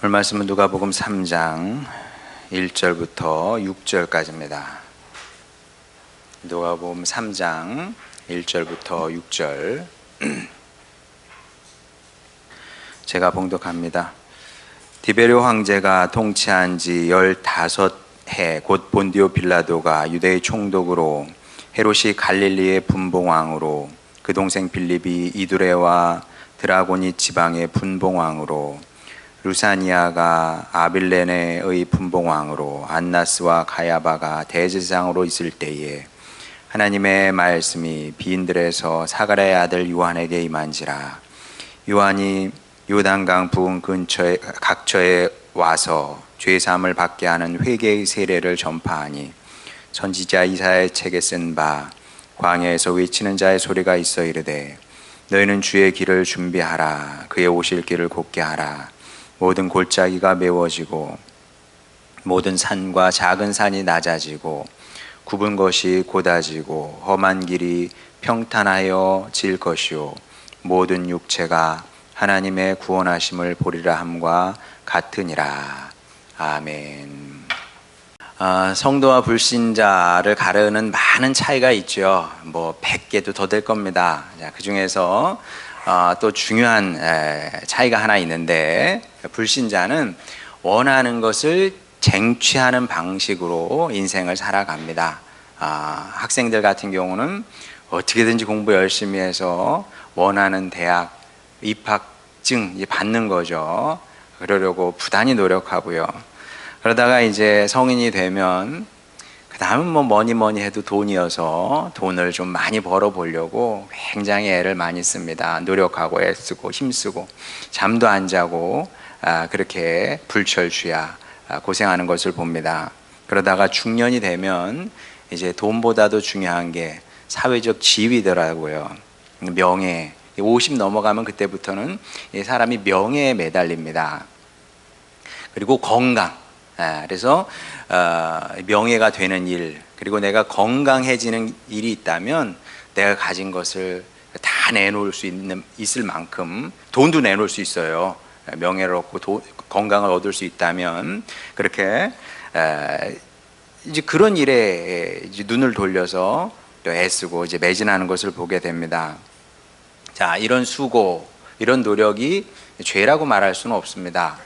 오늘 말씀은 누가복음 3장 1절부터 6절까지입니다. 누가복음 3장 1절부터 6절 제가 봉독합니다. 디베르 황제가 통치한 지 15해 곧 본디오 빌라도가 유대의 총독으로 헤롯이 갈릴리의 분봉왕으로 그 동생 빌립이 이두레와 드라고니 지방의 분봉왕으로 루사니아가 아빌레네의 분봉왕으로 안나스와 가야바가 대제사장으로 있을 때에 하나님의 말씀이 비인들에서 사가랴의 아들 요한에게 임한지라. 요한이 요단강 부근 근처에 각처에 와서 죄사함을 받게 하는 회개의 세례를 전파하니 선지자 이사야의 책에 쓴 바 광야에서 외치는 자의 소리가 있어 이르되 너희는 주의 길을 준비하라. 그의 오실 길을 곧게 하라. 모든 골짜기가 메워지고 모든 산과 작은 산이 낮아지고 굽은 것이 곧아지고 험한 길이 평탄하여 질 것이요 모든 육체가 하나님의 구원하심을 보리라 함과 같으니라. 아멘. 성도와 불신자를 가르는 많은 차이가 있죠. 100개도 더 될 겁니다. 그 중에서 또 중요한 차이가 하나 있는데, 불신자는 원하는 것을 쟁취하는 방식으로 인생을 살아갑니다. 학생들 같은 경우는 어떻게든지 공부 열심히 해서 원하는 대학 입학증 받는 거죠. 그러려고 부단히 노력하고요. 그러다가 이제 성인이 되면 그 다음은 뭐니 해도 돈이어서 돈을 좀 많이 벌어 보려고 굉장히 애를 많이 씁니다. 노력하고 애쓰고 힘쓰고 잠도 안 자고 그렇게 불철주야 고생하는 것을 봅니다. 그러다가 중년이 되면 이제 돈보다도 중요한 게 사회적 지위더라고요. 명예. 50 넘어가면 그때부터는 사람이 명예에 매달립니다. 그리고 건강. 그래서 명예가 되는 일, 그리고 내가 건강해지는 일이 있다면 내가 가진 것을 다 내놓을 수 있을 만큼 돈도 내놓을 수 있어요. 명예를 얻고 건강을 얻을 수 있다면 그렇게 이제 그런 일에 이제 눈을 돌려서 또 애쓰고 이제 매진하는 것을 보게 됩니다. 자, 이런 수고, 이런 노력이 죄라고 말할 수는 없습니다.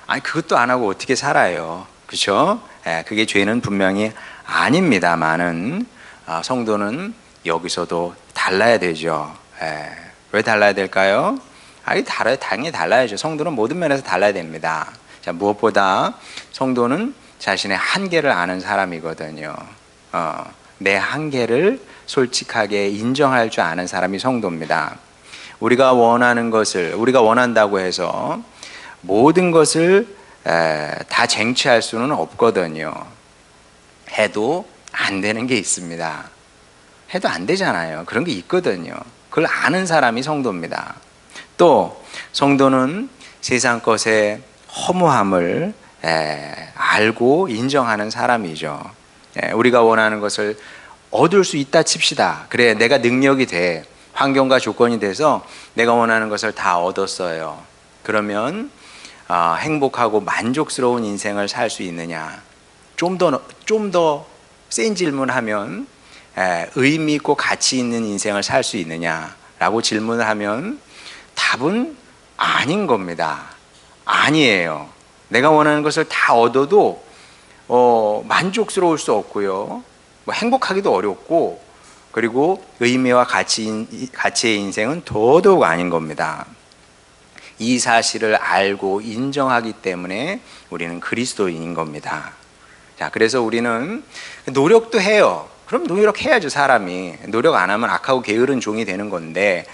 아니, 그것도 안 하고 어떻게 살아요? 그렇죠? 그게 죄는 분명히 아닙니다만은 성도는 여기서도 달라야 되죠. 왜 달라야 될까요? 당연히 달라야죠. 성도는 모든 면에서 달라야 됩니다. 자, 무엇보다 성도는 자신의 한계를 아는 사람이거든요. 내 한계를 솔직하게 인정할 줄 아는 사람이 성도입니다. 우리가 원하는 것을, 우리가 원한다고 해서 모든 것을 다 쟁취할 수는 없거든요. 해도 안 되는 게 있습니다. 해도 안 되잖아요. 그런 게 있거든요. 그걸 아는 사람이 성도입니다. 또 성도는 세상 것의 허무함을 알고 인정하는 사람이죠. 우리가 원하는 것을 얻을 수 있다 칩시다. 그래, 내가 능력이 돼. 환경과 조건이 돼서 내가 원하는 것을 다 얻었어요. 그러면 행복하고 만족스러운 인생을 살 수 있느냐? 좀 더 센 질문하면 의미 있고 가치 있는 인생을 살 수 있느냐라고 질문을 하면 답은 아닌 겁니다. 아니에요. 내가 원하는 것을 다 얻어도 만족스러울 수 없고요. 행복하기도 어렵고, 그리고 의미와 가치의 인생은 더더욱 아닌 겁니다. 이 사실을 알고 인정하기 때문에 우리는 그리스도인인 겁니다. 자, 그래서 우리는 노력도 해요. 그럼 노력해야죠. 사람이 노력 안 하면 악하고 게으른 종이 되는 건데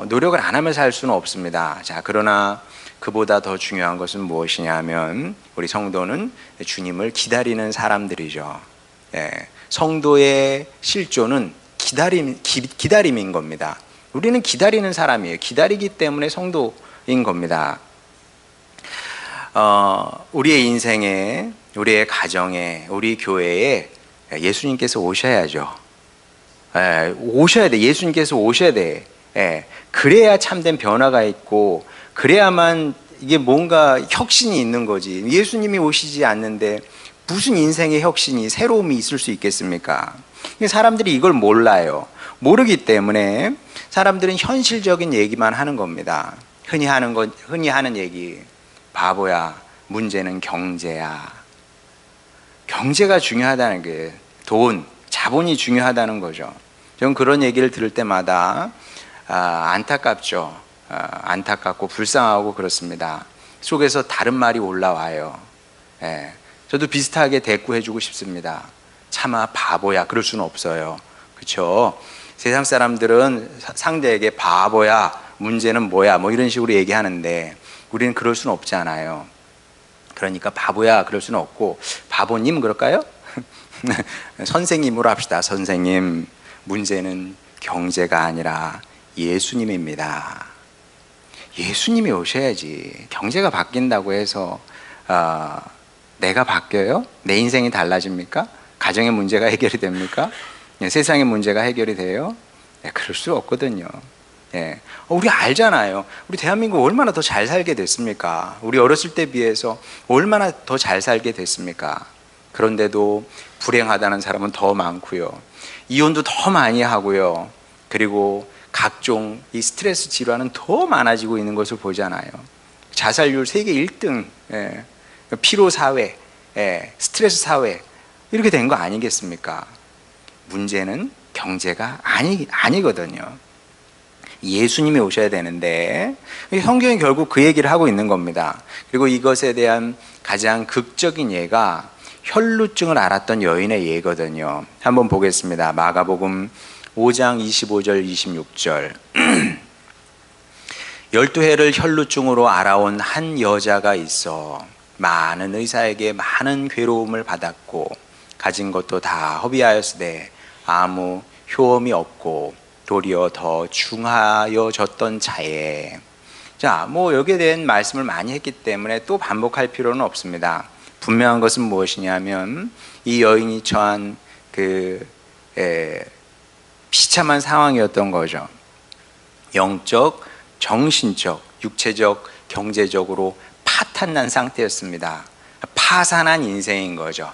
노력을 안 하면 살 수는 없습니다. 자, 그러나 그보다 더 중요한 것은 무엇이냐 하면 우리 성도는 주님을 기다리는 사람들이죠. 성도의 실존은 기다림인 겁니다. 우리는 기다리는 사람이에요. 기다리기 때문에 성도인 겁니다. 우리의 인생에, 우리의 가정에, 우리 교회에 예수님께서 오셔야죠. 오셔야 돼. 예수님께서 오셔야 돼. 그래야 참된 변화가 있고, 그래야만 이게 뭔가 혁신이 있는 거지. 예수님이 오시지 않는데 무슨 인생의 혁신이, 새로움이 있을 수 있겠습니까? 사람들이 이걸 몰라요. 모르기 때문에 사람들은 현실적인 얘기만 하는 겁니다. 흔히 하는 얘기. 바보야, 문제는 경제야. 경제가 중요하다는 게, 돈, 자본이 중요하다는 거죠. 저는 그런 얘기를 들을 때마다 안타깝죠. 안타깝고 불쌍하고 그렇습니다. 속에서 다른 말이 올라와요. 예. 저도 비슷하게 대꾸해주고 싶습니다. 차마 바보야, 그럴 수는 없어요. 그렇죠? 세상 사람들은 상대에게 바보야, 문제는 뭐야, 뭐 이런 식으로 얘기하는데 우리는 그럴 수는 없잖아요. 그러니까 바보야 그럴 수는 없고, 바보님 그럴까요? 선생님으로 합시다. 선생님, 문제는 경제가 아니라 예수님입니다. 예수님이 오셔야지. 경제가 바뀐다고 해서 내가 바뀌어요? 내 인생이 달라집니까? 가정의 문제가 해결이 됩니까? 세상의 문제가 해결이 돼요? 그럴 수 없거든요. 우리 알잖아요. 우리 대한민국 얼마나 더 잘 살게 됐습니까? 우리 어렸을 때 비해서 얼마나 더 잘 살게 됐습니까? 그런데도 불행하다는 사람은 더 많고요. 이혼도 더 많이 하고요. 그리고 각종 이 스트레스 질환은 더 많아지고 있는 것을 보잖아요. 자살률 세계 1등, 피로 사회, 스트레스 사회, 이렇게 된 거 아니겠습니까? 문제는 경제가 아니거든요. 예수님이 오셔야 되는데, 성경이 결국 그 얘기를 하고 있는 겁니다. 그리고 이것에 대한 가장 극적인 예가 혈루증을 앓았던 여인의 예거든요. 한번 보겠습니다. 마가복음 5장 25절 26절. 12해를 혈루증으로 앓아온 한 여자가 있어 많은 의사에게 많은 괴로움을 받았고 가진 것도 다 허비하였으되 아무 효험이 없고 도리어 더 중하여졌던 자에. 자, 여기에 대한 말씀을 많이 했기 때문에 또 반복할 필요는 없습니다. 분명한 것은 무엇이냐면 이 여인이 처한 비참한 상황이었던 거죠. 영적, 정신적, 육체적, 경제적으로 파탄난 상태였습니다. 파산한 인생인 거죠.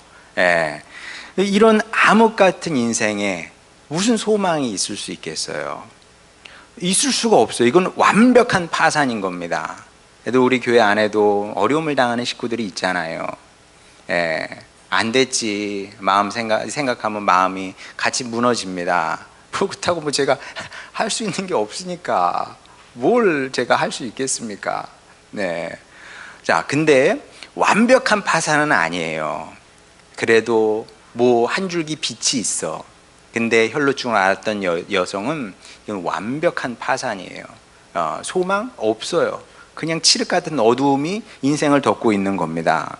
이런 암흑 같은 인생에 무슨 소망이 있을 수 있겠어요? 있을 수가 없어요. 이건 완벽한 파산인 겁니다. 그래도 우리 교회 안에도 어려움을 당하는 식구들이 있잖아요. 안 됐지. 생각하면 마음이 같이 무너집니다. 그렇다고 제가 할 수 있는 게 없으니까 뭘 제가 할 수 있겠습니까? 자, 근데 완벽한 파산은 아니에요. 그래도 한 줄기 빛이 있어. 근데 혈루증을 앓았던 여성은 이건 완벽한 파산이에요. 소망 없어요. 그냥 칠흑 같은 어두움이 인생을 덮고 있는 겁니다.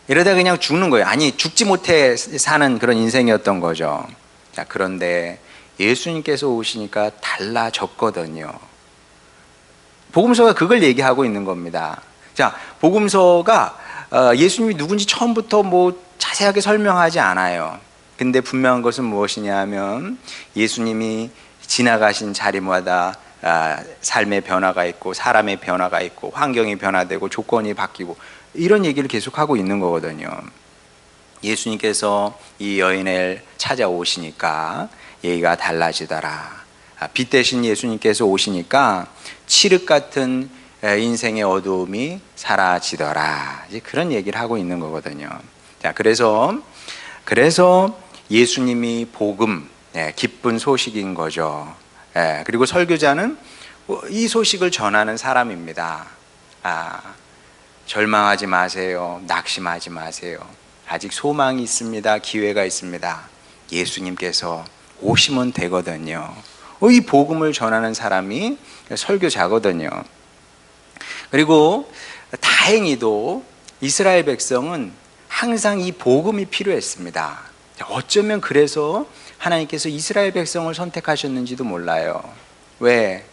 이러다 그냥 죽는 거예요. 아니, 죽지 못해 사는 그런 인생이었던 거죠. 자, 그런데 예수님께서 오시니까 달라졌거든요. 복음서가 그걸 얘기하고 있는 겁니다. 자, 복음서가 예수님이 누군지 처음부터 자세하게 설명하지 않아요. 근데 분명한 것은 무엇이냐면 예수님이 지나가신 자리마다 삶의 변화가 있고 사람의 변화가 있고 환경이 변화되고 조건이 바뀌고 이런 얘기를 계속하고 있는 거거든요. 예수님께서 이 여인을 찾아오시니까 얘기가 달라지더라. 빛 대신 예수님께서 오시니까 칠흑 같은 인생의 어두움이 사라지더라. 이제 그런 얘기를 하고 있는 거거든요. 자, 그래서 예수님이 복음, 기쁜 소식인 거죠. 그리고 설교자는 이 소식을 전하는 사람입니다. 절망하지 마세요. 낙심하지 마세요. 아직 소망이 있습니다. 기회가 있습니다. 예수님께서 오시면 되거든요. 이 복음을 전하는 사람이 설교자거든요. 그리고 다행히도 이스라엘 백성은 항상 이 복음이 필요했습니다. 어쩌면 그래서 하나님께서 이스라엘 백성을 선택하셨는지도 몰라요. 왜?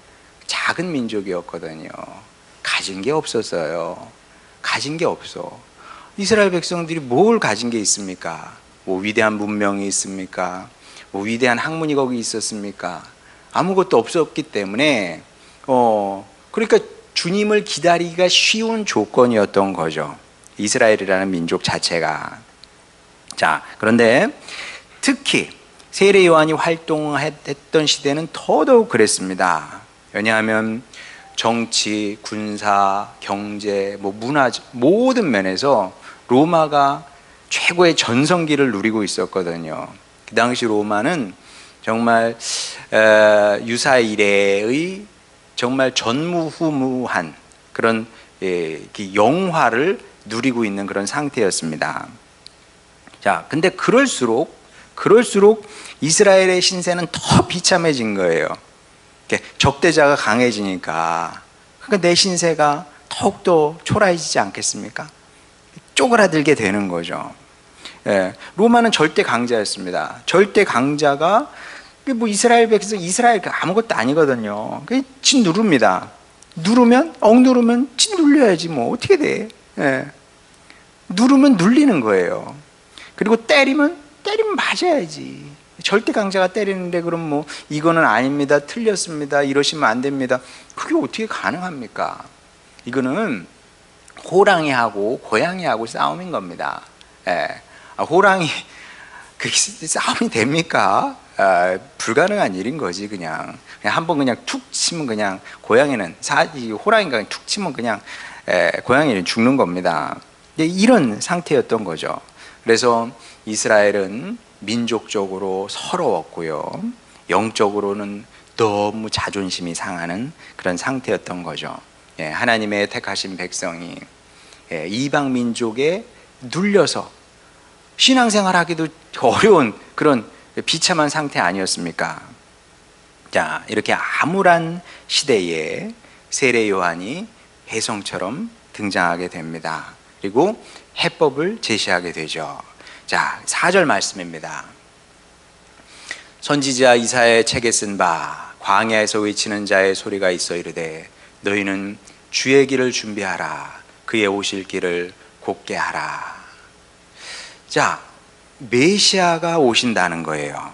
작은 민족이었거든요. 가진 게 없었어요. 가진 게 없어. 이스라엘 백성들이 뭘 가진 게 있습니까? 위대한 문명이 있습니까? 위대한 학문이 거기 있었습니까? 아무것도 없었기 때문에 그러니까 주님을 기다리기가 쉬운 조건이었던 거죠. 이스라엘이라는 민족 자체가. 자, 그런데 특히 세례 요한이 활동했던 시대는 더더욱 그랬습니다. 왜냐하면 정치, 군사, 경제, 문화 모든 면에서 로마가 최고의 전성기를 누리고 있었거든요. 그 당시 로마는 정말 유사 이래의 정말 전무후무한 그런 영화를 누리고 있는 그런 상태였습니다. 자, 근데 그럴수록 이스라엘의 신세는 더 비참해진 거예요. 적대자가 강해지니까. 그러니까 내 신세가 더욱더 초라해지지 않겠습니까? 쪼그라들게 되는 거죠. 예, 로마는 절대 강자였습니다. 절대 강자가 이스라엘 백성, 이스라엘 아무것도 아니거든요. 진 누릅니다. 억누르면 진 눌려야지 어떻게 돼. 예. 누르면 눌리는 거예요. 그리고 때리면 맞아야지. 절대 강자가 때리는데 그럼 이거는 아닙니다, 틀렸습니다, 이러시면 안 됩니다. 그게 어떻게 가능합니까? 이거는 호랑이하고 고양이하고 싸움인 겁니다. 예. 호랑이 그게 싸움이 됩니까? 불가능한 일인 거지. 그냥 한번 그냥 툭 치면 그냥 고양이는 호랑이가 그냥 툭 치면 그냥 고양이는 죽는 겁니다. 이런 상태였던 거죠. 그래서 이스라엘은 민족적으로 서러웠고요, 영적으로는 너무 자존심이 상하는 그런 상태였던 거죠. 하나님의 택하신 백성이 이방 민족에 눌려서 신앙생활하기도 어려운 그런 비참한 상태 아니었습니까? 자, 이렇게 암울한 시대에 세례 요한이 혜성처럼 등장하게 됩니다. 그리고 해법을 제시하게 되죠. 자, 4절 말씀입니다. 선지자 이사야의 책에 쓴 바 광야에서 외치는 자의 소리가 있어 이르되 너희는 주의 길을 준비하라. 그의 오실 길을 곧게 하라. 자, 메시아가 오신다는 거예요.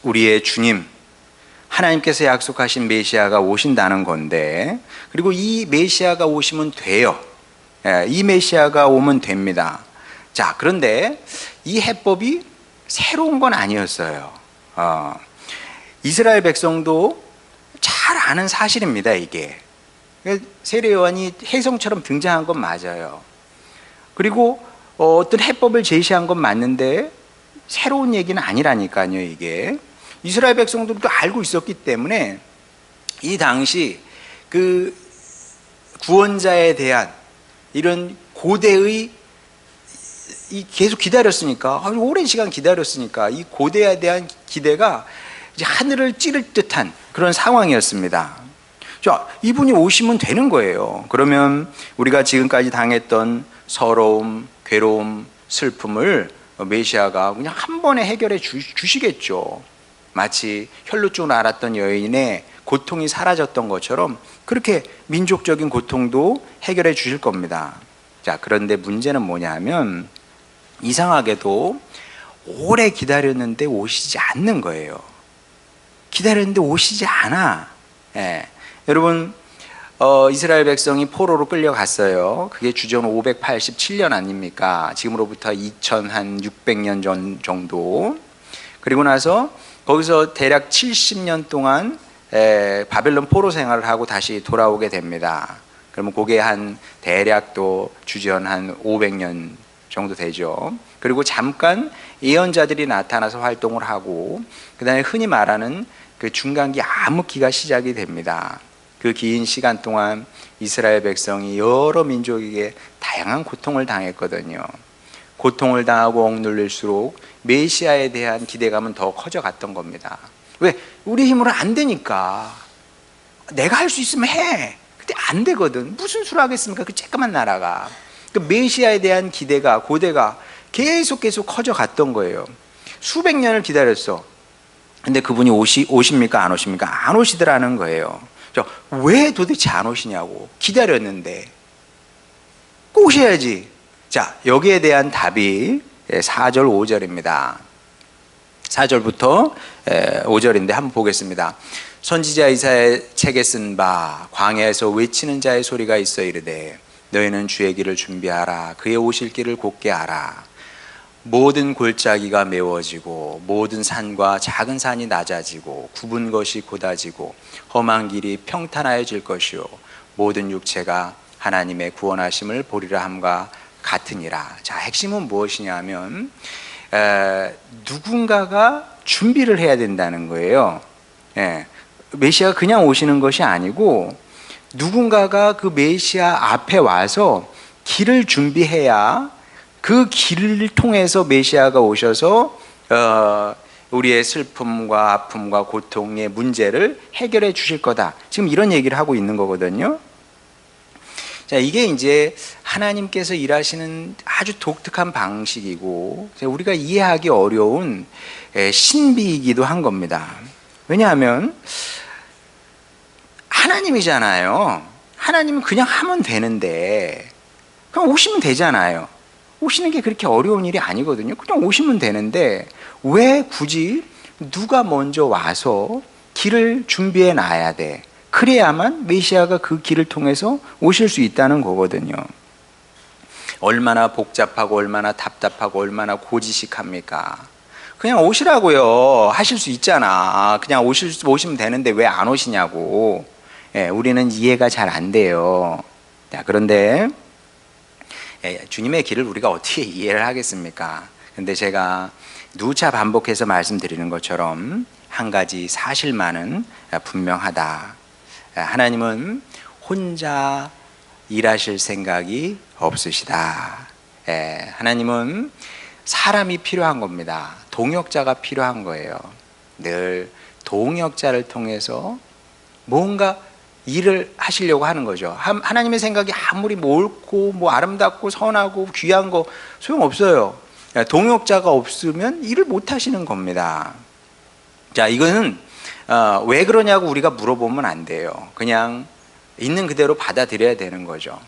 우리의 주님, 하나님께서 약속하신 메시아가 오신다는 건데, 그리고 이 메시아가 오시면 돼요. 이 메시아가 오면 됩니다. 자, 그런데 이 해법이 새로운 건 아니었어요. 이스라엘 백성도 잘 아는 사실입니다, 이게. 세례 요한이 혜성처럼 등장한 건 맞아요. 그리고 어떤 해법을 제시한 건 맞는데 새로운 얘기는 아니라니까요, 이게. 이스라엘 백성들도 알고 있었기 때문에 이 당시 그 구원자에 대한 이런 고대의 계속 기다렸으니까, 오랜 시간 기다렸으니까 이 고대에 대한 기대가 이제 하늘을 찌를 듯한 그런 상황이었습니다. 자, 이분이 오시면 되는 거예요. 그러면 우리가 지금까지 당했던 서러움, 괴로움, 슬픔을 메시아가 그냥 한 번에 해결해 주시겠죠. 마치 혈루증을 앓았던 여인의 고통이 사라졌던 것처럼 그렇게 민족적인 고통도 해결해 주실 겁니다. 자, 그런데 문제는 뭐냐면 이상하게도 오래 기다렸는데 오시지 않는 거예요. 기다렸는데 오시지 않아. 여러분, 이스라엘 백성이 포로로 끌려갔어요. 그게 주전 587년 아닙니까? 지금으로부터 2600년 전 정도. 그리고 나서 거기서 대략 70년 동안 바벨론 포로 생활을 하고 다시 돌아오게 됩니다. 그러면 그게 한 대략 또 주전 한 500년 정도 되죠. 그리고 잠깐 예언자들이 나타나서 활동을 하고, 그 다음에 흔히 말하는 그 중간기 암흑기가 시작이 됩니다. 그 긴 시간 동안 이스라엘 백성이 여러 민족에게 다양한 고통을 당했거든요. 고통을 당하고 억눌릴수록 메시아에 대한 기대감은 더 커져갔던 겁니다. 왜? 우리 힘으로 안 되니까. 내가 할 수 있으면 해. 근데 안 되거든. 무슨 수를 하겠습니까? 그 쬐끄만 나라가. 그 메시아에 대한 기대가, 고대가 계속 커져갔던 거예요. 수백 년을 기다렸어. 근데 그분이 오십니까? 안 오십니까? 안 오시더라는 거예요. 왜 도대체 안 오시냐고. 기다렸는데 꼭 오셔야지. 자, 여기에 대한 답이 4절 5절입니다 4절부터 5절인데 한번 보겠습니다. 선지자 이사야 책에 쓴 바 광야에서 외치는 자의 소리가 있어 이르되 너희는 주의 길을 준비하라. 그의 오실 길을 곧게 하라. 모든 골짜기가 메워지고 모든 산과 작은 산이 낮아지고 굽은 것이 곧아지고 험한 길이 평탄하여질 것이요 모든 육체가 하나님의 구원하심을 보리라 함과 같으니라. 자, 핵심은 무엇이냐면 누군가가 준비를 해야 된다는 거예요. 메시아가 그냥 오시는 것이 아니고 누군가가 그 메시아 앞에 와서 길을 준비해야 그 길을 통해서 메시아가 오셔서 우리의 슬픔과 아픔과 고통의 문제를 해결해 주실 거다. 지금 이런 얘기를 하고 있는 거거든요. 자, 이게 이제 하나님께서 일하시는 아주 독특한 방식이고 우리가 이해하기 어려운 신비이기도 한 겁니다. 왜냐하면 하나님이잖아요. 하나님은 그냥 하면 되는데 그냥 오시면 되잖아요. 오시는 게 그렇게 어려운 일이 아니거든요. 그냥 오시면 되는데 왜 굳이 누가 먼저 와서 길을 준비해 놔야 돼? 그래야만 메시아가 그 길을 통해서 오실 수 있다는 거거든요. 얼마나 복잡하고 얼마나 답답하고 얼마나 고지식합니까? 그냥 오시라고요. 하실 수 있잖아. 그냥 오시면 되는데 왜 안 오시냐고. 우리는 이해가 잘 안 돼요. 자, 그런데 주님의 길을 우리가 어떻게 이해를 하겠습니까? 근데 제가 누차 반복해서 말씀드리는 것처럼 한 가지 사실만은 분명하다. 하나님은 혼자 일하실 생각이 없으시다. 하나님은 사람이 필요한 겁니다. 동역자가 필요한 거예요. 늘 동역자를 통해서 뭔가 일을 하시려고 하는 거죠. 하나님의 생각이 아무리 옳고 뭐 아름답고 선하고 귀한 거 소용없어요. 동역자가 없으면 일을 못 하시는 겁니다. 자, 이거는 왜 그러냐고 우리가 물어보면 안 돼요. 그냥 있는 그대로 받아들여야 되는 거죠.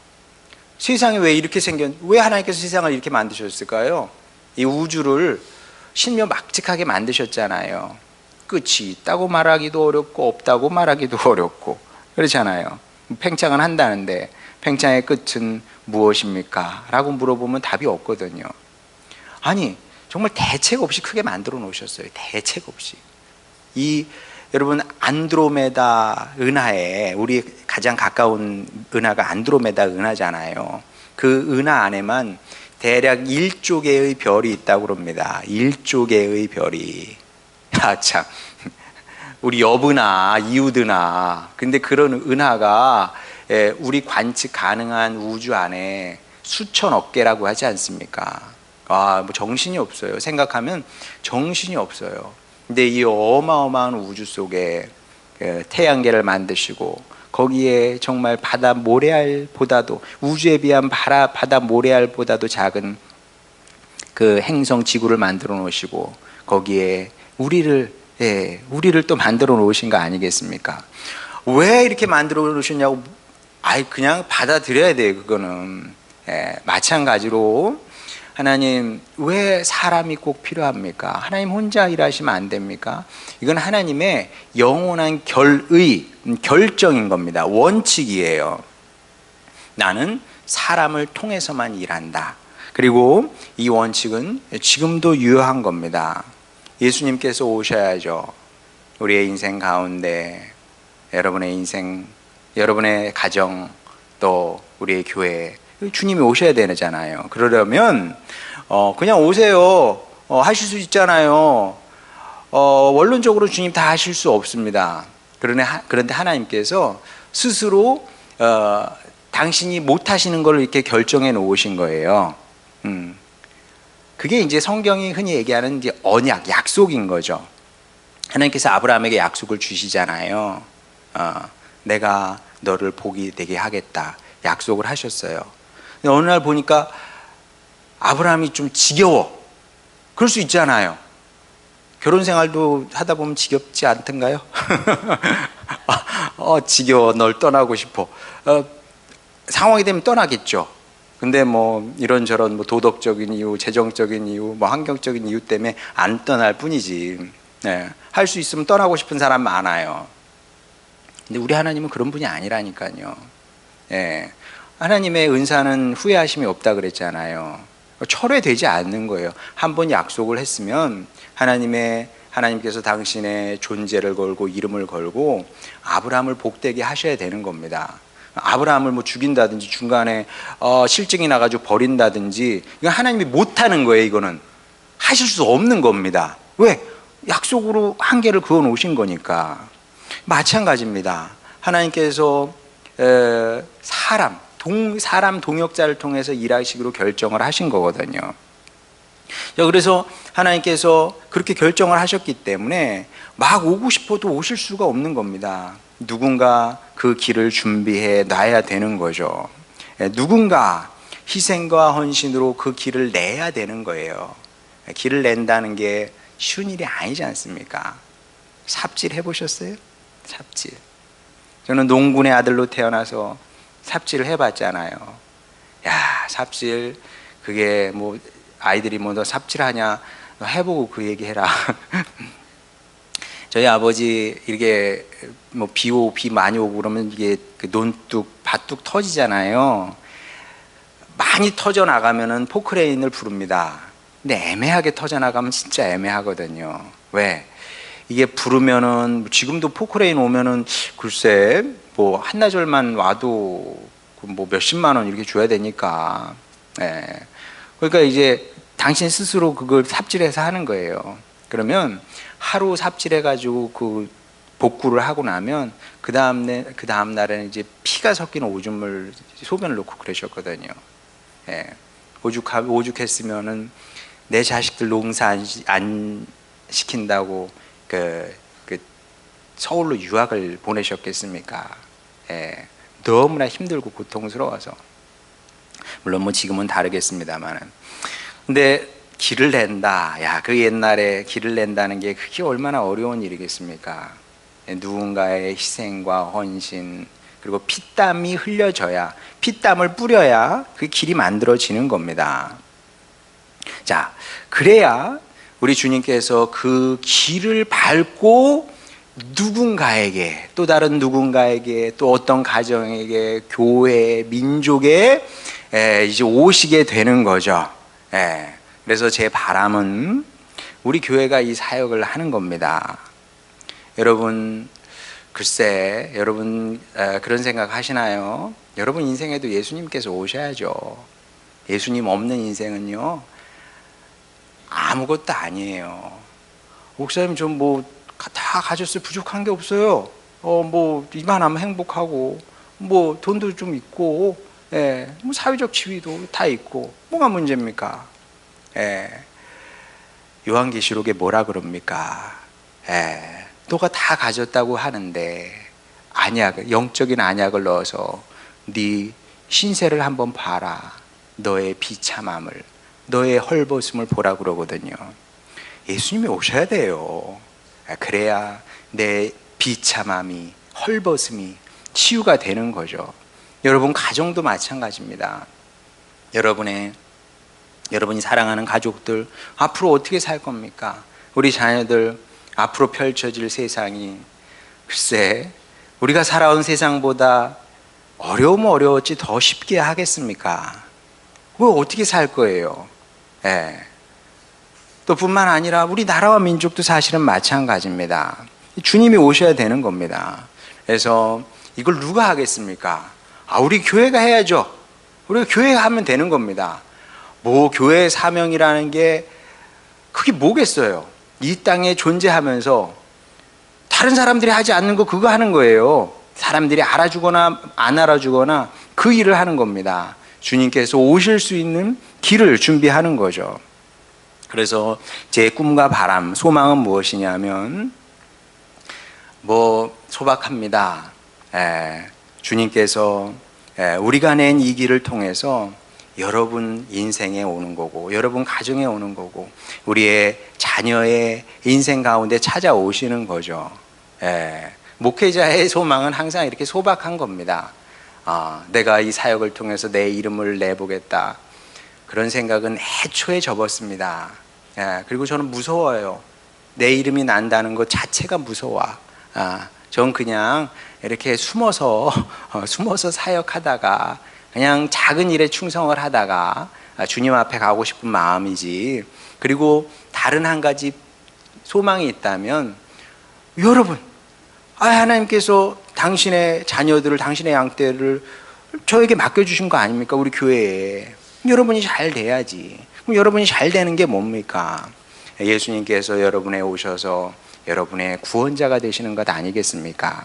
세상이 왜 이렇게 왜 하나님께서 세상을 이렇게 만드셨을까요? 이 우주를 신묘막측하게 만드셨잖아요. 끝이 있다고 말하기도 어렵고 없다고 말하기도 어렵고 그렇잖아요. 팽창은 한다는데 팽창의 끝은 무엇입니까? 라고 물어보면 답이 없거든요. 아니, 정말 대책 없이 크게 만들어 놓으셨어요. 대책 없이. 여러분, 안드로메다 은하에 우리 가장 가까운 은하가 안드로메다 은하잖아요. 그 은하 안에만 대략 1조 개의 별이 있다고 그럽니다. 1조 개의 별이. 아, 참. 우리 옆은하, 이웃은하. 근데 그런 은하가 우리 관측 가능한 우주 안에 수천억 개라고 하지 않습니까? 뭐 정신이 없어요. 생각하면 정신이 없어요. 근데 이 어마어마한 우주 속에 태양계를 만드시고 거기에 정말 바다 모래알보다도 우주에 비한 바다 모래알보다도 작은 그 행성 지구를 만들어 놓으시고 거기에 우리를 또 만들어 놓으신 거 아니겠습니까? 왜 이렇게 만들어 놓으셨냐고 그냥 받아들여야 돼요. 그거는 마찬가지로 하나님 왜 사람이 꼭 필요합니까? 하나님 혼자 일하시면 안 됩니까? 이건 하나님의 영원한 결정인 겁니다. 원칙이에요. 나는 사람을 통해서만 일한다. 그리고 이 원칙은 지금도 유효한 겁니다. 예수님께서 오셔야죠. 우리의 인생 가운데 여러분의 인생, 여러분의 가정, 또 우리의 교회 주님이 오셔야 되잖아요. 그러려면 그냥 오세요. 하실 수 있잖아요. 원론적으로 주님 다 하실 수 없습니다. 그런데 하나님께서 스스로 당신이 못 하시는 걸 이렇게 결정해 놓으신 거예요. 그게 이제 성경이 흔히 얘기하는 이제 언약, 약속인 거죠. 하나님께서 아브라함에게 약속을 주시잖아요. 내가 너를 복이 되게 하겠다. 약속을 하셨어요. 근데 어느 날 보니까 아브라함이 좀 지겨워. 그럴 수 있잖아요. 결혼 생활도 하다 보면 지겹지 않던가요? 지겨워. 널 떠나고 싶어. 상황이 되면 떠나겠죠. 근데 뭐 이런저런 뭐 도덕적인 이유, 재정적인 이유, 뭐 환경적인 이유 때문에 안 떠날 뿐이지. 할 수 있으면 떠나고 싶은 사람 많아요. 근데 우리 하나님은 그런 분이 아니라니까요. 예. 하나님의 은사는 후회하심이 없다 그랬잖아요. 철회되지 않는 거예요. 한 번 약속을 했으면 하나님께서 당신의 존재를 걸고 이름을 걸고 아브라함을 복되게 하셔야 되는 겁니다. 아브라함을 뭐 죽인다든지 중간에 실증이 나가지고 버린다든지 이건 하나님이 못하는 거예요. 이거는 하실 수 없는 겁니다. 왜? 약속으로 한계를 그어 놓으신 거니까. 마찬가지입니다. 하나님께서 사람 동역자를 통해서 일하시기로 결정을 하신 거거든요. 그래서 하나님께서 그렇게 결정을 하셨기 때문에 막 오고 싶어도 오실 수가 없는 겁니다. 누군가 그 길을 준비해 놔야 되는 거죠. 누군가 희생과 헌신으로 그 길을 내야 되는 거예요. 길을 낸다는 게 쉬운 일이 아니지 않습니까? 삽질 해보셨어요? 삽질. 저는 농군의 아들로 태어나서 삽질을 해봤잖아요. 야, 삽질, 그게 뭐, 아이들이 뭐, 너 삽질하냐? 너 해보고 그 얘기 해라. 저희 아버지, 이게 뭐, 비 많이 오고 그러면 이게 그 논뚝, 밭뚝 터지잖아요. 많이 터져 나가면은 포크레인을 부릅니다. 근데 애매하게 터져 나가면 진짜 애매하거든요. 왜? 이게 부르면은 지금도 포크레인 오면은 글쎄 뭐 한나절만 와도 뭐 몇십만 원 이렇게 줘야 되니까. 예. 그러니까 이제 당신 스스로 그걸 삽질해서 하는 거예요. 그러면 하루 삽질해가지고 그 복구를 하고 나면 그 다음 날에는 이제 피가 섞인 오줌을 소변을 놓고 그러셨거든요. 예. 오죽했으면은 내 자식들 농사 안 시킨다고 그 서울로 유학을 보내셨겠습니까? 예, 너무나 힘들고 고통스러워서. 물론 뭐 지금은 다르겠습니다만은. 근데 길을 낸다. 야, 그 옛날에 길을 낸다는 게 그게 얼마나 어려운 일이겠습니까? 예, 누군가의 희생과 헌신 그리고 피땀이 흘려져야, 피땀을 뿌려야 그 길이 만들어지는 겁니다. 자, 그래야 우리 주님께서 그 길을 밟고 누군가에게, 또 다른 누군가에게, 또 어떤 가정에게, 교회, 민족에 이제 오시게 되는 거죠. 그래서 제 바람은 우리 교회가 이 사역을 하는 겁니다. 여러분, 글쎄, 여러분 그런 생각 하시나요? 여러분 인생에도 예수님께서 오셔야죠. 예수님 없는 인생은요, 아무것도 아니에요. 목사님, 좀 뭐 다 가졌어요. 부족한 게 없어요. 뭐 이만하면 행복하고, 뭐 돈도 좀 있고, 뭐 사회적 지위도 다 있고, 뭐가 문제입니까? 요한계시록에 뭐라 그럽니까? 너가 다 가졌다고 하는데 영적인 안약을 넣어서 네 신세를 한번 봐라. 너의 비참함을, 너의 헐벗음을 보라 그러거든요. 예수님이 오셔야 돼요. 그래야 내 비참함이, 헐벗음이 치유가 되는 거죠. 여러분 가정도 마찬가지입니다. 여러분이 사랑하는 가족들 앞으로 어떻게 살 겁니까? 우리 자녀들 앞으로 펼쳐질 세상이, 글쎄 우리가 살아온 세상보다 어려우면 어려웠지 더 쉽게 하겠습니까? 그거 어떻게 살 거예요? 또 뿐만 아니라 우리 나라와 민족도 사실은 마찬가지입니다. 주님이 오셔야 되는 겁니다. 그래서 이걸 누가 하겠습니까? 우리 교회가 해야죠. 우리가 교회가 하면 되는 겁니다. 뭐 교회의 사명이라는 게 그게 뭐겠어요? 이 땅에 존재하면서 다른 사람들이 하지 않는 거 그거 하는 거예요. 사람들이 알아주거나 안 알아주거나 그 일을 하는 겁니다. 주님께서 오실 수 있는 길을 준비하는 거죠. 그래서 제 꿈과 바람, 소망은 무엇이냐면 뭐 소박합니다. 주님께서 우리가 낸 이 길을 통해서 여러분 인생에 오는 거고, 여러분 가정에 오는 거고, 우리의 자녀의 인생 가운데 찾아오시는 거죠. 목회자의 소망은 항상 이렇게 소박한 겁니다. 내가 이 사역을 통해서 내 이름을 내보겠다, 그런 생각은 애초에 접었습니다. 그리고 저는 무서워요. 내 이름이 난다는 것 자체가 무서워. 전 그냥 이렇게 숨어서 사역하다가 그냥 작은 일에 충성을 하다가 주님 앞에 가고 싶은 마음이지. 그리고 다른 한 가지 소망이 있다면, 여러분, 하나님께서 당신의 자녀들을, 당신의 양떼를 저에게 맡겨주신 거 아닙니까? 우리 교회에. 여러분이 잘 돼야지. 그럼 여러분이 잘 되는 게 뭡니까? 예수님께서 여러분에 오셔서 여러분의 구원자가 되시는 것 아니겠습니까?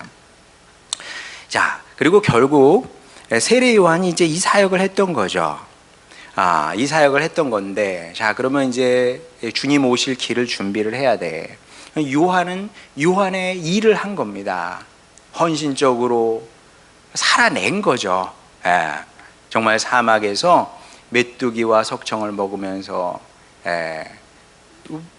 자, 그리고 결국 세례 요한이 이제 이 사역을 했던 거죠. 이 사역을 했던 건데, 자, 그러면 이제 주님 오실 길을 준비를 해야 돼. 요한은 요한의 일을 한 겁니다. 헌신적으로 살아낸 거죠. 정말 사막에서 메뚜기와 석청을 먹으면서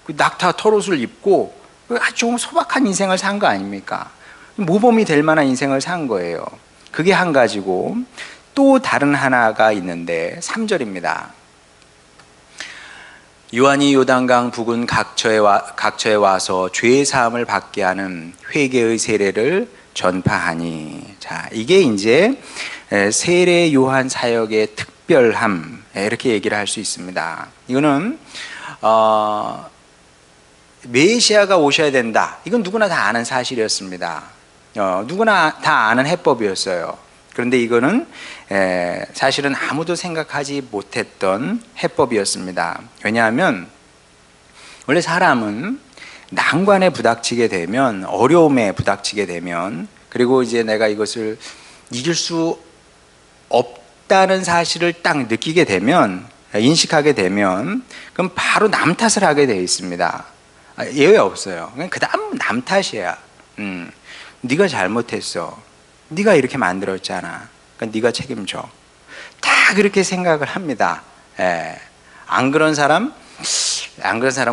낙타 털옷을 입고 아주 좀 소박한 인생을 산 거 아닙니까? 모범이 될 만한 인생을 산 거예요. 그게 한 가지고, 또 다른 하나가 있는데 3절입니다. 요한이 요단강 부근 각처에 와서 죄 사함을 받게 하는 회개의 세례를 전파하니. 자, 이게 이제 세례 요한 사역의 특별함, 이렇게 얘기를 할 수 있습니다. 이거는 메시아가 오셔야 된다. 이건 누구나 다 아는 사실이었습니다. 누구나 다 아는 해법이었어요. 그런데 이거는 사실은 아무도 생각하지 못했던 해법이었습니다. 왜냐하면 원래 사람은 난관에 부닥치게 되면, 어려움에 부닥치게 되면, 그리고 이제 내가 이것을 이길 수 없다는 사실을 딱 느끼게 되면, 인식하게 되면, 그럼 바로 남 탓을 하게 되어 있습니다. 예외 없어요. 그 다음 남 탓이야. 네가 잘못했어. 네가 이렇게 만들었잖아. 그러니까 네가 책임져. 다 그렇게 생각을 합니다. 안 그런 사람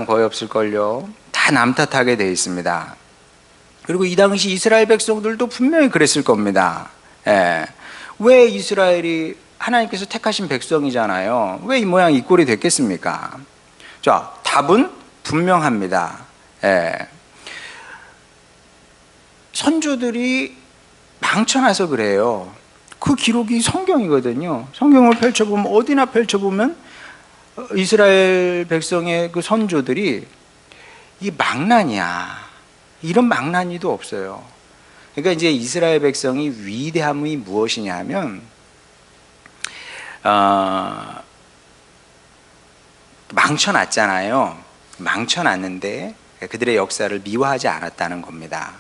거의 없을걸요. 다 남 탓하게 되어 있습니다. 그리고 이 당시 이스라엘 백성들도 분명히 그랬을 겁니다. 왜 이스라엘이 하나님께서 택하신 백성이잖아요. 왜 이 모양 이 꼴이 됐겠습니까? 자, 답은 분명합니다. 선조들이 망쳐놔서 그래요. 그 기록이 성경이거든요. 성경을 펼쳐보면, 어디나 펼쳐보면 이스라엘 백성의 그 선조들이 이 망나니야. 이런 망나니도 없어요. 그러니까 이제 이스라엘 백성이 위대함이 무엇이냐면, 망쳐놨잖아요. 망쳐놨는데 그들의 역사를 미화하지 않았다는 겁니다.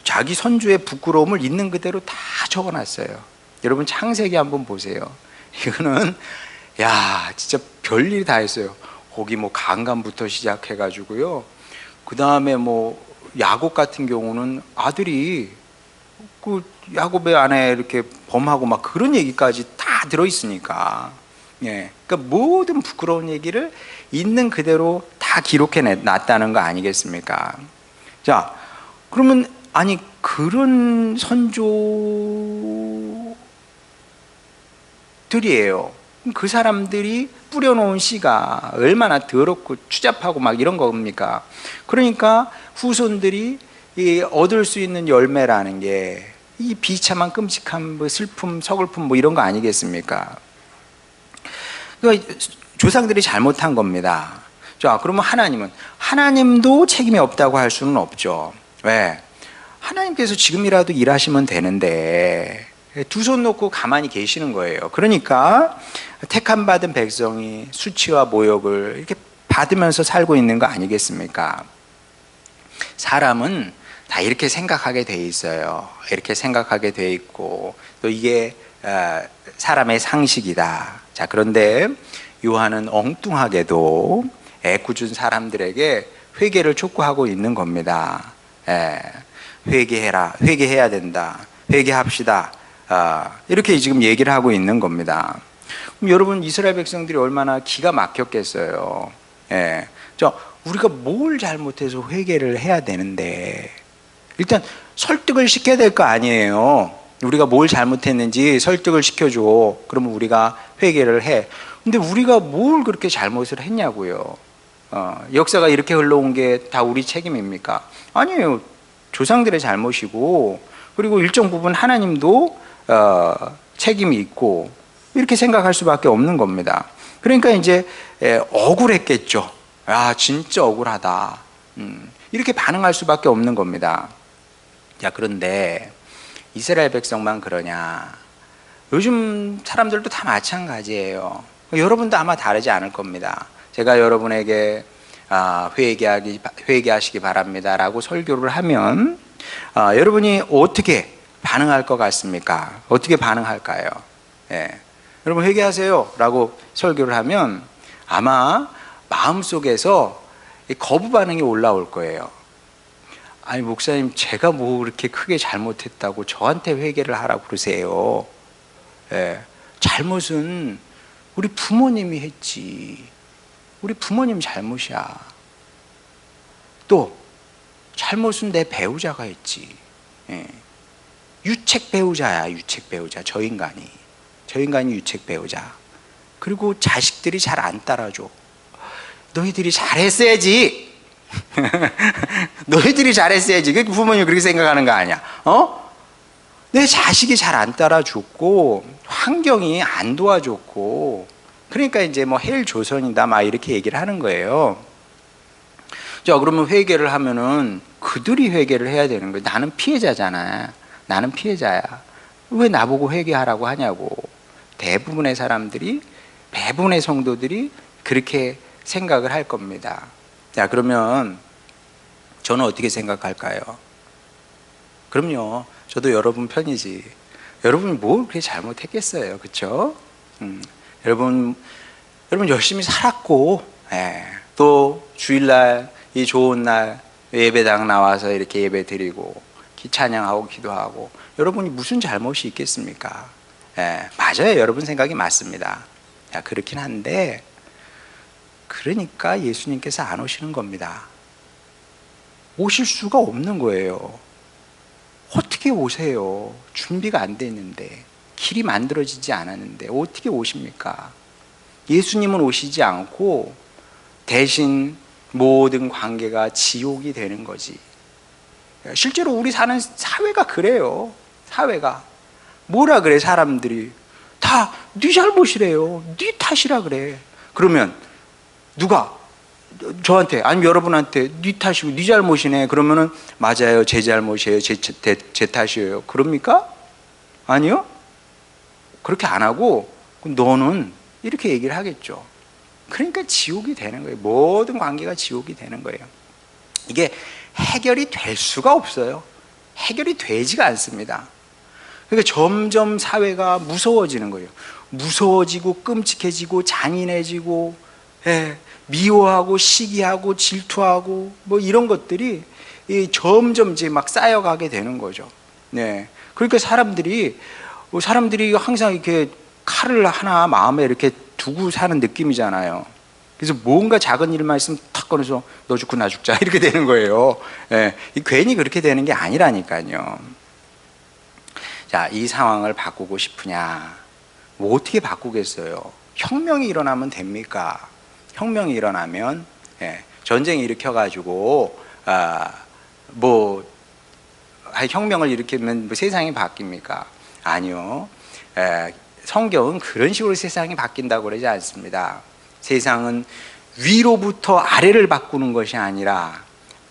자기 선조의 부끄러움을 있는 그대로 다 적어놨어요. 여러분 창세기 한번 보세요. 이거는 진짜 별일이 다 했어요. 거기 뭐 강간부터 시작해가지고요. 그 다음에 뭐 야곱 같은 경우는 아들이 그 야곱의 아내 이렇게 범하고 막 그런 얘기까지 다 들어있으니까. 그러니까 모든 부끄러운 얘기를 있는 그대로 다 기록해 놨다는 거 아니겠습니까? 자, 그러면 아니 그런 선조들이에요. 그 사람들이 뿌려놓은 씨가 얼마나 더럽고 추잡하고 막 이런 겁니까? 그러니까 후손들이 얻을 수 있는 열매라는 게 이 비참한 끔찍한 뭐 슬픔, 서글픔 뭐 이런 거 아니겠습니까? 그러니까 조상들이 잘못한 겁니다. 자, 그러면 하나님도 책임이 없다고 할 수는 없죠. 왜? 하나님께서 지금이라도 일하시면 되는데 두 손 놓고 가만히 계시는 거예요. 그러니까 택함 받은 백성이 수치와 모욕을 이렇게 받으면서 살고 있는 거 아니겠습니까? 사람은 다 이렇게 생각하게 돼 있어요. 이렇게 생각하게 돼 있고 또 이게 사람의 상식이다. 자, 그런데 요한은 엉뚱하게도 애꿎은 사람들에게 회개를 촉구하고 있는 겁니다. 회개해라, 회개해야 된다, 회개합시다. 이렇게 지금 얘기를 하고 있는 겁니다. 그럼 여러분 이스라엘 백성들이 얼마나 기가 막혔겠어요. 우리가 뭘 잘못해서 회개를 해야 되는데 일단 설득을 시켜야 될 거 아니에요. 우리가 뭘 잘못했는지 설득을 시켜줘. 그러면 우리가 회개를 해. 근데 우리가 뭘 그렇게 잘못을 했냐고요. 역사가 이렇게 흘러온 게 다 우리 책임입니까? 아니에요. 조상들의 잘못이고, 그리고 일정 부분 하나님도 책임이 있고, 이렇게 생각할 수밖에 없는 겁니다. 그러니까 이제 억울했겠죠. 아, 진짜 억울하다. 이렇게 반응할 수밖에 없는 겁니다. 자, 그런데 이스라엘 백성만 그러냐? 요즘 사람들도 다 마찬가지예요. 여러분도 아마 다르지 않을 겁니다. 제가 여러분에게 회개하시기 바랍니다라고 설교를 하면 여러분이 어떻게 반응할 것 같습니까? 어떻게 반응할까요? 예. 여러분 회개하세요 라고 설교를 하면 아마 마음속에서 거부 반응이 올라올 거예요. 아니 목사님, 제가 뭐 그렇게 크게 잘못했다고 저한테 회개를 하라고 그러세요? 예. 잘못은 우리 부모님이 했지. 우리 부모님 잘못이야. 또 잘못은 내 배우자가 했지. 예. 유책 배우자야. 유책 배우자. 저 인간이 유책 배우자. 그리고 자식들이 잘 안 따라줘. 너희들이 잘했어야지. 너희들이 잘했어야지. 부모님이 그렇게 생각하는 거 아니야? 내 자식이 잘 안 따라줬고 환경이 안 도와줬고, 그러니까 이제 뭐 헬 조선이다 막 이렇게 얘기를 하는 거예요. 자, 그러면 회개를 하면은 그들이 회개를 해야 되는 거예요. 나는 피해자잖아. 나는 피해자야. 왜 나보고 회개하라고 하냐고. 대부분의 사람들이, 대부분의 성도들이 그렇게 생각을 할 겁니다. 자, 그러면 저는 어떻게 생각할까요? 그럼요, 저도 여러분 편이지. 여러분이 뭘 그렇게 잘못했겠어요, 그렇죠? 여러분 열심히 살았고, 또 주일날 이 좋은 날 예배당 나와서 이렇게 예배 드리고 찬양하고 기도하고, 여러분이 무슨 잘못이 있겠습니까? 맞아요, 여러분 생각이 맞습니다. 그렇긴 한데, 그러니까 예수님께서 안 오시는 겁니다. 오실 수가 없는 거예요. 어떻게 오세요? 준비가 안 돼 있는데, 길이 만들어지지 않았는데 어떻게 오십니까? 예수님은 오시지 않고 대신 모든 관계가 지옥이 되는 거지. 실제로 우리 사는 사회가 그래요. 사회가 뭐라 그래? 사람들이 다 네 잘못이래요. 네 탓이라 그래. 그러면 누가 저한테, 아니면 여러분한테 네 탓이고 네 잘못이네 그러면은 맞아요, 제 잘못이에요, 제 탓이에요 그럽니까? 아니요. 그렇게 안 하고 너는 이렇게 얘기를 하겠죠. 그러니까 지옥이 되는 거예요. 모든 관계가 지옥이 되는 거예요. 이게 해결이 될 수가 없어요. 해결이 되지가 않습니다. 그러니까 점점 사회가 무서워지는 거예요. 무서워지고 끔찍해지고 잔인해지고, 미워하고 시기하고 질투하고 뭐 이런 것들이 점점 이제 막 쌓여가게 되는 거죠. 네. 그러니까 사람들이 항상 이렇게 칼을 하나 마음에 이렇게 두고 사는 느낌이잖아요. 그래서 뭔가 작은 일만 있으면 탁 꺼내서 너 죽고 나 죽자 이렇게 되는 거예요. 괜히 그렇게 되는 게 아니라니까요. 자, 이 상황을 바꾸고 싶으냐? 뭐 어떻게 바꾸겠어요? 혁명이 일어나면 됩니까? 혁명이 일어나면, 전쟁이 일으켜가지고 혁명을 일으키면 뭐 세상이 바뀝니까? 아니요. 성경은 그런 식으로 세상이 바뀐다고 그러지 않습니다. 세상은 위로부터 아래를 바꾸는 것이 아니라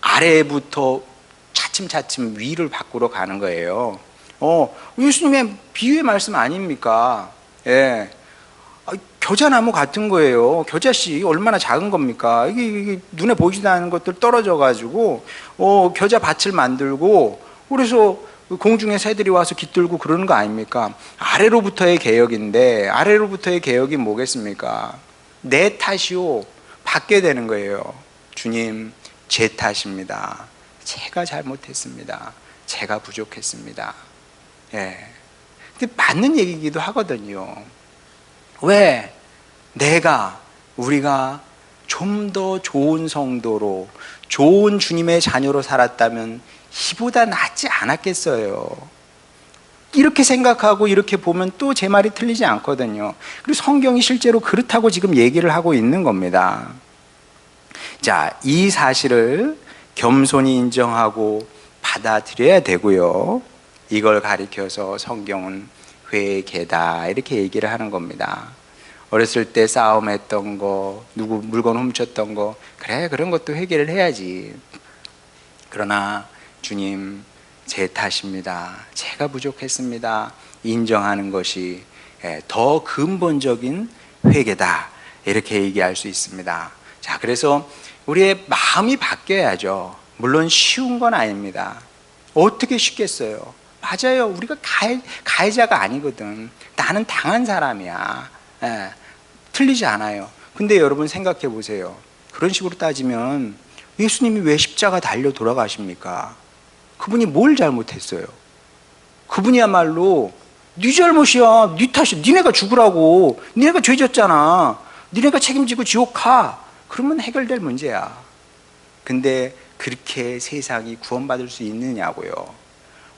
아래부터 차츰차츰 위를 바꾸러 가는 거예요. 예수님의 비유의 말씀 아닙니까? 겨자나무 같은 거예요. 겨자씨 얼마나 작은 겁니까? 이게 눈에 보이지도 않는 것들 떨어져 가지고 겨자 밭을 만들고, 그래서 공중에 새들이 와서 깃들고 그러는 거 아닙니까? 아래로부터의 개혁인데, 아래로부터의 개혁이 뭐겠습니까? 내 탓이요. 받게 되는 거예요. 주님, 제 탓입니다. 제가 잘못했습니다. 제가 부족했습니다. 근데 맞는 얘기이기도 하거든요. 왜? 우리가 좀 더 좋은 성도로, 좋은 주님의 자녀로 살았다면 이보다 낫지 않았겠어요. 이렇게 생각하고 이렇게 보면 또 제 말이 틀리지 않거든요. 그리고 성경이 실제로 그렇다고 지금 얘기를 하고 있는 겁니다. 자, 이 사실을 겸손히 인정하고 받아들여야 되고요. 이걸 가리켜서 성경은 회개다 이렇게 얘기를 하는 겁니다. 어렸을 때 싸움했던 거, 누구 물건 훔쳤던 거, 그래 그런 것도 회개를 해야지. 그러나 주님, 제 탓입니다. 제가 부족했습니다. 인정하는 것이 더 근본적인 회개다 이렇게 얘기할 수 있습니다. 자, 그래서 우리의 마음이 바뀌어야죠. 물론 쉬운 건 아닙니다. 어떻게 쉽겠어요? 맞아요. 우리가 가해자가 아니거든. 나는 당한 사람이야. 틀리지 않아요. 근데 여러분 생각해 보세요. 그런 식으로 따지면 예수님이 왜 십자가 달려 돌아가십니까? 그분이 뭘 잘못했어요? 그분이야말로 네 잘못이야, 네 탓이야, 니네가 죽으라고, 니네가 죄졌잖아, 니네가 책임지고 지옥 가. 그러면 해결될 문제야. 근데 그렇게 세상이 구원받을 수 있느냐고요.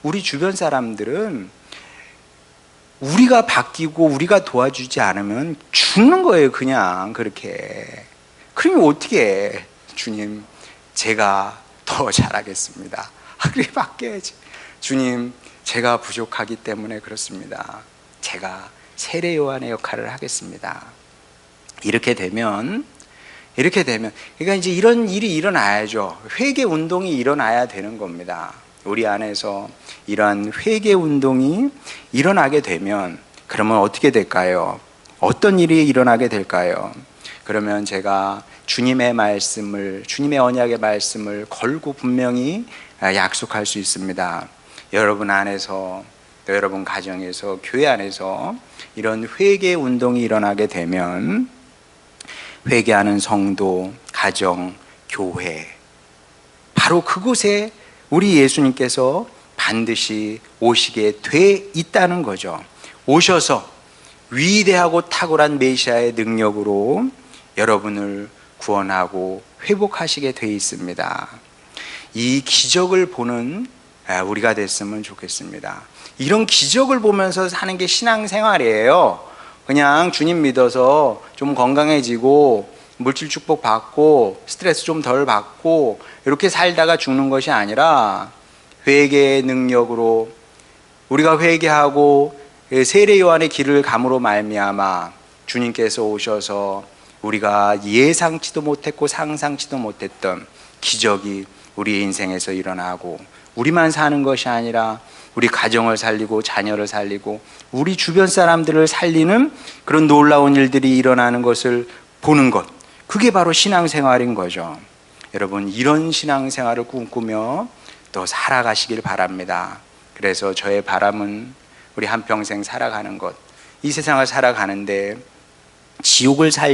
우리 주변 사람들은 우리가 바뀌고 우리가 도와주지 않으면 죽는 거예요. 그냥 그렇게. 그러면 어떻게 해? 주님, 제가 더 잘하겠습니다. 그렇게 바뀌어야지. 주님, 제가 부족하기 때문에 그렇습니다. 제가 세례 요한의 역할을 하겠습니다. 이렇게 되면 그러니까 이제 이런 일이 일어나야죠. 회개 운동이 일어나야 되는 겁니다. 우리 안에서 이러한 회개 운동이 일어나게 되면 그러면 어떻게 될까요? 어떤 일이 일어나게 될까요? 그러면 제가 주님의 말씀을, 주님의 언약의 말씀을 걸고 분명히 약속할 수 있습니다. 여러분 안에서, 또 여러분 가정에서, 교회 안에서 이런 회개 운동이 일어나게 되면 회개하는 성도, 가정, 교회, 바로 그곳에 우리 예수님께서 반드시 오시게 돼 있다는 거죠. 오셔서 위대하고 탁월한 메시아의 능력으로 여러분을 구원하고 회복하시게 돼 있습니다. 이 기적을 보는 우리가 됐으면 좋겠습니다. 이런 기적을 보면서 사는 게 신앙생활이에요. 그냥 주님 믿어서 좀 건강해지고 물질 축복 받고 스트레스 좀 덜 받고 이렇게 살다가 죽는 것이 아니라 회개의 능력으로 우리가 회개하고 세례 요한의 길을 감으로 말미암아 주님께서 오셔서 우리가 예상치도 못했고 상상치도 못했던 기적이 우리 인생에서 일어나고 우리만 사는 것이 아니라 우리 가정을 살리고 자녀를 살리고 우리 주변 사람들을 살리는 그런 놀라운 일들이 일어나는 것을 보는 것, 그게 바로 신앙생활인 거죠. 여러분, 이런 신앙생활을 꿈꾸며 또 살아가시길 바랍니다. 그래서 저의 바람은 우리 한평생 살아가는 것, 이 세상을 살아가는데 지옥을 살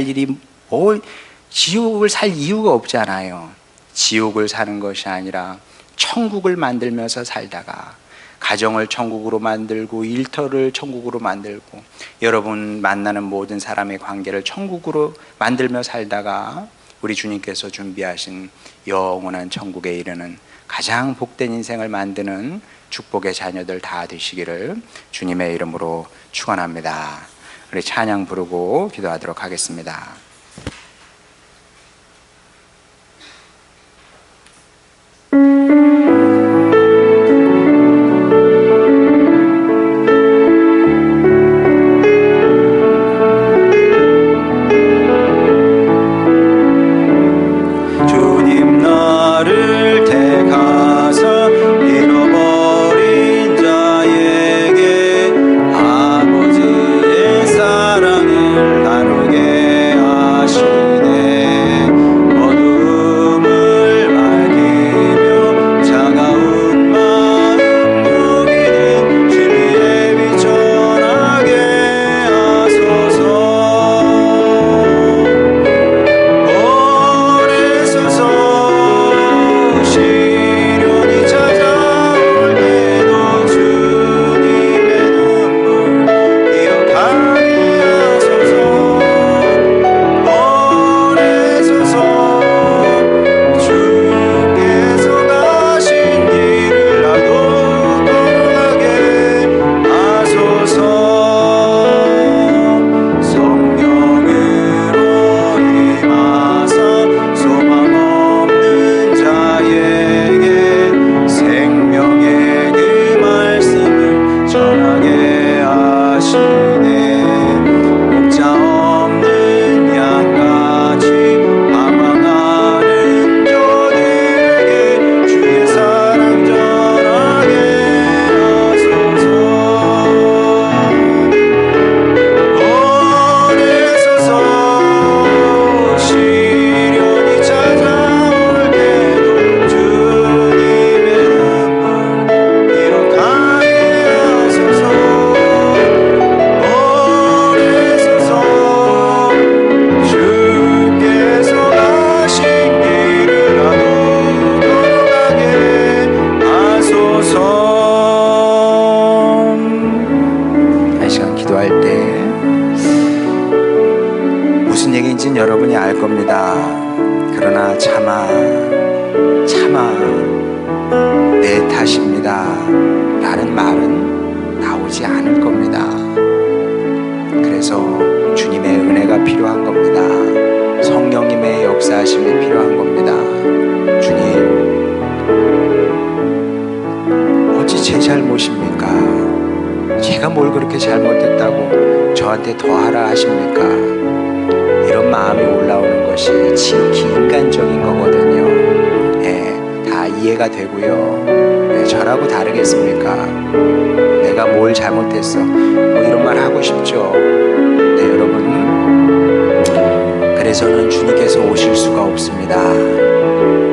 이유가 없잖아요. 지옥을 사는 것이 아니라 천국을 만들면서 살다가 가정을 천국으로 만들고 일터를 천국으로 만들고 여러분 만나는 모든 사람의 관계를 천국으로 만들며 살다가 우리 주님께서 준비하신 영원한 천국에 이르는 가장 복된 인생을 만드는 축복의 자녀들 다 되시기를 주님의 이름으로 축원합니다. 우리 찬양 부르고 기도하도록 하겠습니다. 아버지의 사랑을 나누게 기도할 때 무슨 얘기인지는 여러분이 알 겁니다. 그러나 차마 내 탓입니다 라는 말은 나오지 않을 겁니다. 그래서 주님의 은혜가 필요한 겁니다. 성령님의 역사하심이 필요한 겁니다. 주님, 어찌 제 잘못입니까? 제가 뭘 그렇게 잘못했다고 저한테 더 하라 하십니까? 이런 마음이 올라오는 것이 지극히 인간적인 거거든요. 다 이해가 되고요. 저라고 다르겠습니까? 내가 뭘 잘못했어 뭐 이런 말 하고 싶죠. 네, 여러분, 그래서는 주님께서 오실 수가 없습니다.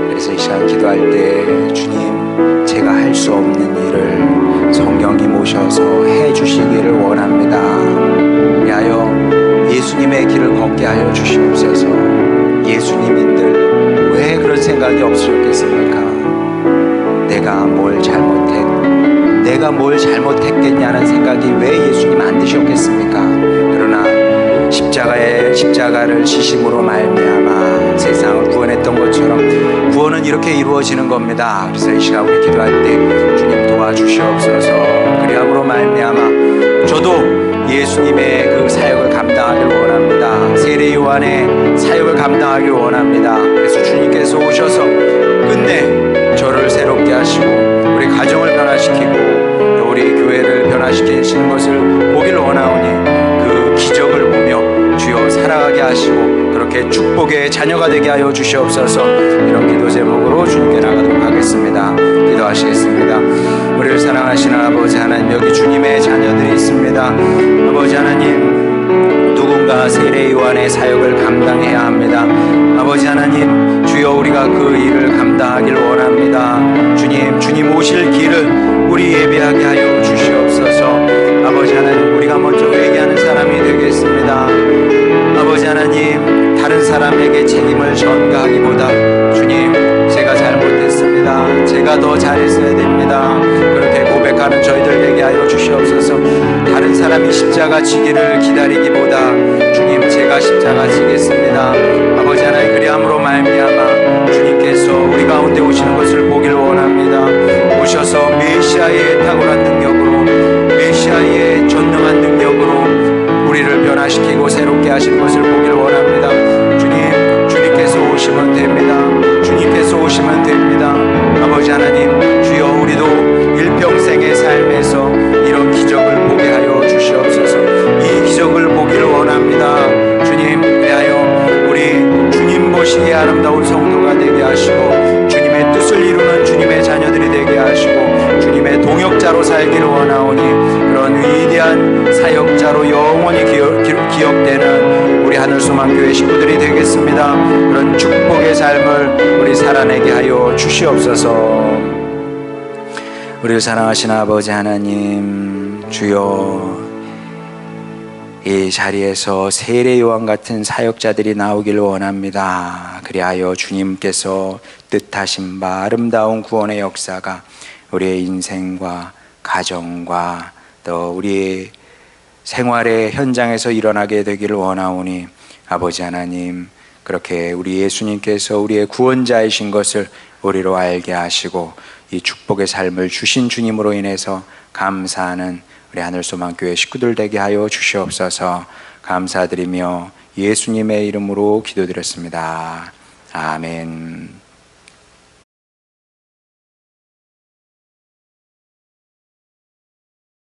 그래서 이 시간 기도할 때 주님, 제가 할 수 없는 일을 성령님 오셔서 해주시기를 원합니다. 위하여 예수님의 길을 걷게 하여 주시옵소서. 예수님인들 왜 그런 생각이 없으셨겠습니까? 내가 뭘 잘못했겠냐는 생각이 왜 예수님 안 드셨겠습니까? 그러나 십자가를 지심으로 말미암아 세상을 구원했던 것처럼 구원은 이렇게 이루어지는 겁니다. 그래서 이 시간 우리 기도할 때 주님 도와주시옵소서. 그리함으로 말미암아 저도 예수님의 그 사역을 감당하길 원합니다. 세례 요한의 사역을 감당하길 원합니다. 그래서 주님께서 오셔서 끝내 저를 새롭게 하시고 우리 가정을 변화시키고 또 우리 교회를 변화시키시는 것을 보길 원하오니 그 기적을 보며 주여 살아가게 하시고 그렇게 축복의 자녀가 되게 하여 주시옵소서. 이런 기도 제목으로 주님께 나가도록 하겠습니다. 기도하시겠습니다. 우리를 사랑하시는 아버지 하나님, 여기 주님의 자녀들이 있습니다. 아버지 하나님, 누군가 세례 요한의 사역을 감당해야 합니다. 아버지 하나님, 주여 우리가 그 일을 감당하길 원합니다. 주님 오실 길을 우리 예배하게 하여 주시옵소서. 아버지 하나님, 우리가 먼저 회개하는 사람이 되겠습니다. 아버지 하나님, 다른 사람에게 책임을 전가하기보다 주님, 제가 잘못했습니다. 제가 더 잘했어야 됩니다. 그렇게 고백하는 저희들 되게 하여 주시옵소서. 다른 사람이 십자가 지기를 기다리기보다 주님, 제가 십자가 지겠습니다. 아버지 하나님, 그리함으로 말미암아 주님께서 우리 가운데 오시는 것을 보길 원합니다. 오셔서 메시아의 탁월한 능력으로, 메시아의 전능한 능력으로 우리를 변화시키고 새롭게 하시는 것을 보길 원합니다. 주님께서 오시면 됩니다. 주님께서 오시면 됩니다. 아버지 하나님, 주여 우리도 일평생의 삶에서 이런 기적을 보게 하여 주시옵소서. 이 기적을 보기를 원합니다. 주님, 그리하여 우리 주님 보시기에 아름다운 성도가 되게 하시고 주님의 뜻을 이루는 주님의 자녀들이 되게 하시고 주님의 동역자로 살기를 원하오니 그런 위대한 사역자로 영원히 기억되는 우리 하늘소망교회 식구들이 되겠습니다. 그런 축복의 삶을 우리 살아내게 하여 주시옵소서. 우리를 사랑하시는 아버지 하나님, 주여 이 자리에서 세례 요한 같은 사역자들이 나오기를 원합니다. 그리하여 주님께서 뜻하신 바 아름다운 구원의 역사가 우리의 인생과 가정과 또 우리의 생활의 현장에서 일어나게 되기를 원하오니 아버지 하나님, 그렇게 우리 예수님께서 우리의 구원자이신 것을 우리로 알게 하시고 이 축복의 삶을 주신 주님으로 인해서 감사하는 우리 하늘소망교회 식구들 되게 하여 주시옵소서. 감사드리며 예수님의 이름으로 기도드렸습니다. 아멘.